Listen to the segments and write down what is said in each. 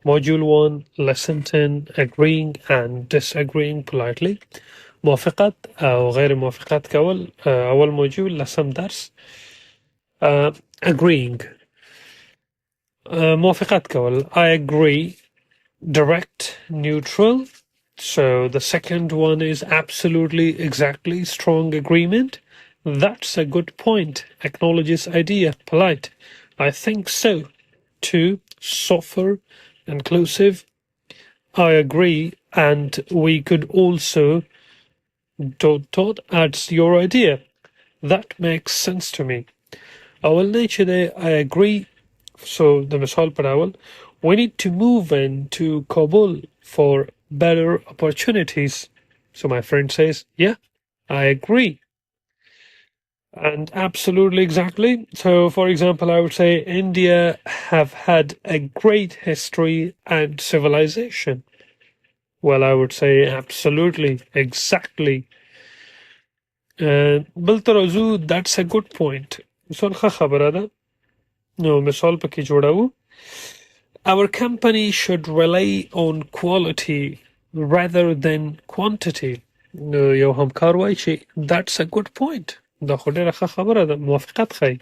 Module 1, Lesson 10, Agreeing and Disagreeing Politely. موافقات أو غير موافقات كأول أول موديول لسم درس. Agreeing. موافقات كأول I agree, direct, neutral. So the second one is absolutely, exactly, strong agreement. That's a good point. Acknowledges idea, polite. I think so. 2, softer, inclusive. I agree, and we could also ... adds your idea. That makes sense to me. أول نيجي I agree. So the مثال بالأول, we need to move into Kabul for better opportunities. So my friend says, yeah, I agree. And absolutely exactly. So for example, I would say India have had a great history and civilization. Well, I would say absolutely, exactly. بل that's a good point. مثال ښه خبره ده. نو مثال پکې جوړوو. Our company should rely on quality rather than quantity. نو یو همکار وایي چې that's a good point. دا خو ډېره ښه خبره ده. موافقت ښیي.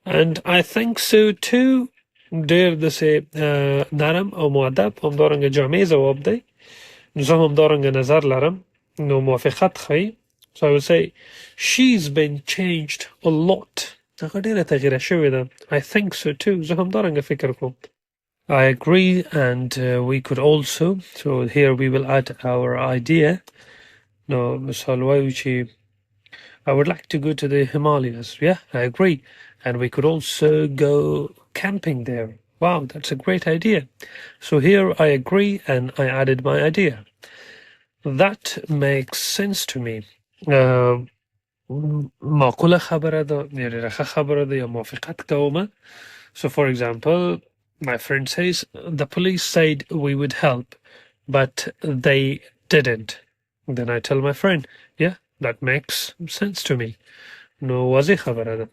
And I think so too. ډېر داسې نرم او مؤدب همدارنګه جامع ځواب دی. زه همدارنګه نظر لرم. نو موافقت ښیي. So I would say she's been changed a lot. هغه ډېره تغیره شوې ده. I think so too. زه همدارنګه فکر کوم. I agree, and we could also. So here we will add our idea. No, مثال وایو چې I would like to go to the Himalayas. Yeah, I agree. And we could also go camping there. Wow, that's a great idea. So here I agree, and I added my idea. That makes sense to me. معقوله خبره ده، یعنی رخه خبره ده یا موافقت کومه. So for example, my friend says the police said we would help, but they didn't. Then I tell my friend, yeah, that makes sense to me. No واضح خبره ده.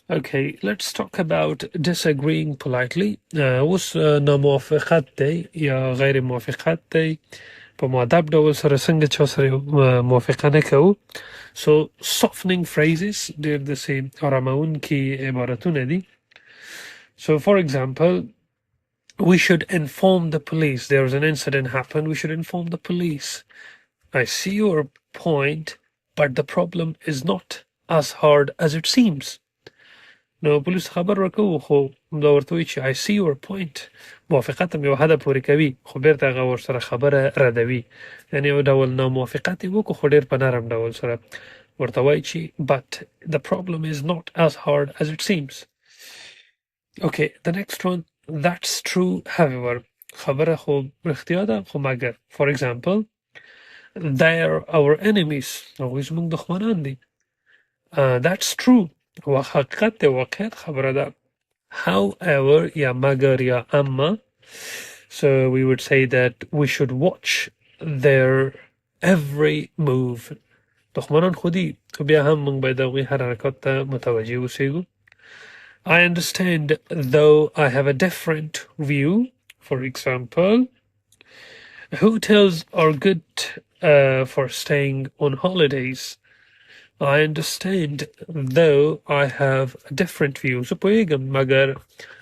Okay, let's talk about disagreeing politely. اوس ناموافقت دی یا غیر موافقت دی. په مؤدب ډول سره څنګه چا سره موافقه نه کوو. So softening phrases ډېر داسې اراموونکي عبارتونه دي. So for example, we should inform the police. There's an incident happened. We should inform the police. I see your point, but the problem is not as hard as it seems. نو پولیس خبر ورکوو خو دا ورته وایي چې I see your point. موافقت هم یو حده پورې کوي خو بیرته هغه ورسره خبره ردوي. یعنې یو ډول ناموافقت یې وکړو خو ډېر په نرم ډول سره ورته وایي چې but the problem is not as hard as it seems. Okay, the next one. That's true, however. خبره خو رښتیا ده خو مګر. For example, they're our enemies. هغوی زموږ دښمنان دي. That's true. وحقیقت دی، واقعیت خبره ده. However, یا مگر یا اما. So we would say that we should watch their every move. دښمنان خو دي خو بیا هم موږ باید د هغوی هر حرکات ته متوجه اوسېږو. I understand, though I have a different view. For example, hotels are good for staying on holidays. I understand, though I have a different view. So پوهیږم مګر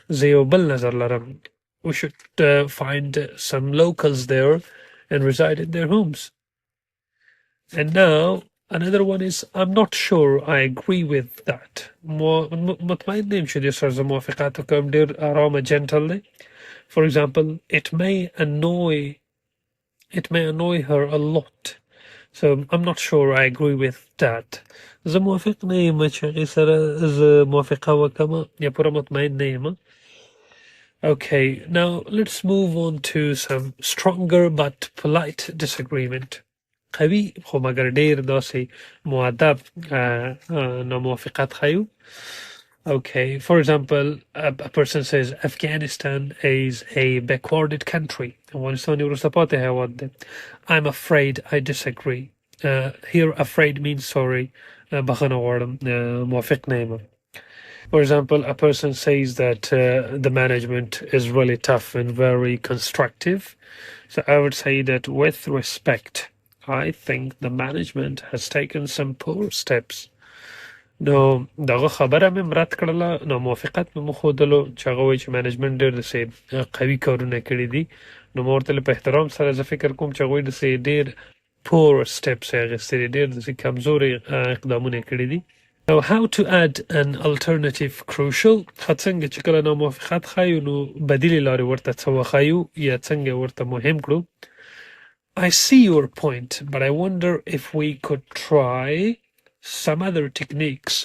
زه یو بل نظر لرم. We should find some locals there and reside in their homes. And now another one is I'm not sure I agree with that. مطمئن نیم چې دې سره زه موافقت وکړم. ډېر ارامه gentle دی. For example, it may annoy her a lot. So I'm not sure I agree with that. زه موافق نه یم چې هغې سره زه موافقه وکړم یا پوره مطمئن نه یم. Okay, now let's move on to some stronger but polite disagreement. قوي خو مګر ډېر داسې مؤدب ناموافقت ښیو. Okay, for example, a person says Afghanistan is a backwarded country. افغانستان یو وروسته پاتې هېواد دی. I'm afraid I disagree. Here afraid means sorry. بخښنه غواړم. موافق نه یم. For example, a person says that the management is really tough and very constructive. So I would say that with respect, I think the management has taken some poor steps. نو دغه خبره مې رد کړله، نو موافقت مې وښودلو چې هغه وایي چې منیجمنت ډېر داسې قوي کارونه کړي دي. نو ما ورته په احترام سره زه فکر کوم چې هغوی داسې ډېر پور سټپس یې اخیستي دي، ډېر داسې کمزوري اقدامونه یې کړي دي. Now, how to add an alternative crucial؟ څنګه چې کله ناموافقت ښایو نو بدیلې لارې ورته څه وښایو یا څنګه ورته مهم کړو. I see your point, but I wonder if we could try some other techniques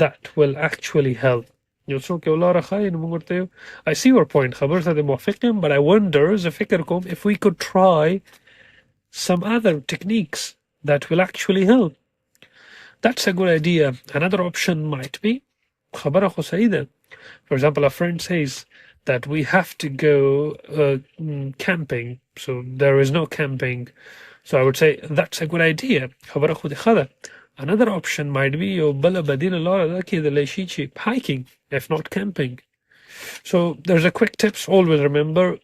that will actually help. یو څوک یو لاره ښایي نو موږ ورته یو I see your point، خبر سره موافق یم، but I wonder زه فکر کوم if we could try some other techniques that will actually help. That's a good idea. Another option might be خبره خو صحیح ده. For example, a friend says that we have to go camping, so there is no camping. So I would say that's a good idea. خبره خو دې ښه ده. Another option might be یو بله بدیله لاره ده کېدلی شي چې hiking, if not camping. So there's a quick tips. Always remember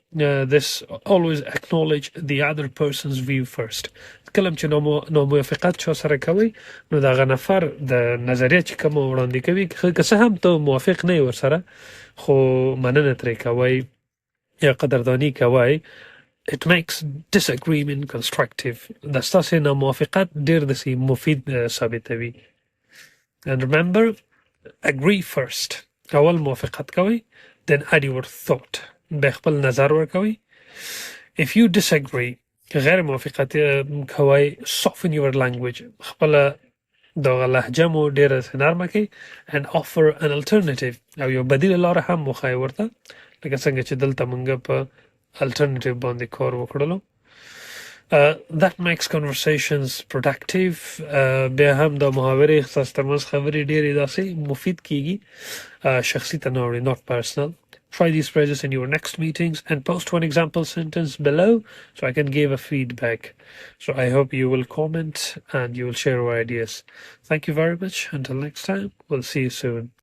this. Always acknowledge the other person's view first. کله چې ناموافقت چا سره کوي نو د هغه نفر د نظریه چې کومه وړاندې کوي که څه هم ته موافق نه یې ورسره خو مننه ترې کوئ یا قدرداني کوئ. It makes disagreement constructive. د ستاسې ناموافقت ډېر داسې مفید ثابتوي. And remember, agree first. اول موافقت کوئ، then add your thought. بیا خپل نظر ورکوئ. If you disagree، غیر موافقت کوئ، soften your language. خپله دغه لهجه مو ډېره نرمه کړئ and offer an alternative. او یو بدیله لاره هم وښایئ ورته، لکه څنګه چې دلته موږ په alternative باندې کار وکړلو. That makes conversations productive. بیا هم د محاورې ستاسو ترمنځ خبرې ډېرې داسې مفید کیږي، شخصي ته نه اوړي، not personal. Try these phrases in your next meetings and post one example sentence below so I can give a feedback. So I hope you will comment and you will share your ideas. Thank you very much. Until next time, we'll see you soon.